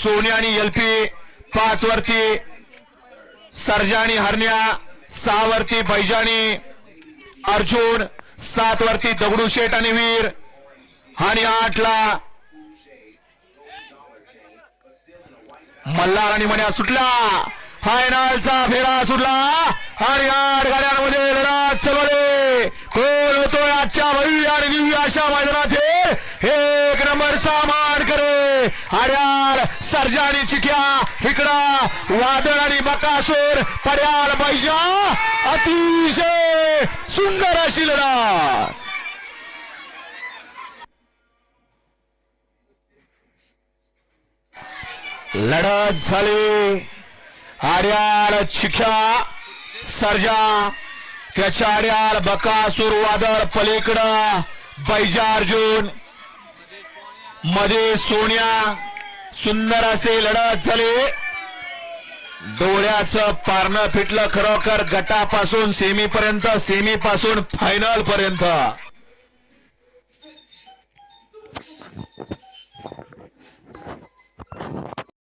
Sony आणि LP 5 वरती सर्जा आणि हरण्या, 6 वरती बैजानी अर्जुन, 7 वरती दगडूशेठ आणि वीर आणि 8 ला मल्हार आणि मन्या सुटला. फायनलचा फेरा सुटला आणि 8 गाड्यांमध्ये लढत चलवले. कोण होतोय आजच्या भव्य आणि दिव्य अशा मैदानात एक नंबरचा मान करे आर्याल सर्जा आणि चिक्या, इकडं वादळ आणि बकासूर, पर्याल बैजा. अतिशय सुंदर अशी लढत. लढत झाली. आर्याल चिख्या सर्जा, त्याच्या आर्याल बकासूर, वादळ पलीकडं बैजा अर्जुन, मध्ये सोन्या. सुंदर असे लढत झाली. डोळ्याचं पारणं फिटलं खरोखर गटापासून सेमीपर्यंत, सेमीपासून फायनल पर्यंत.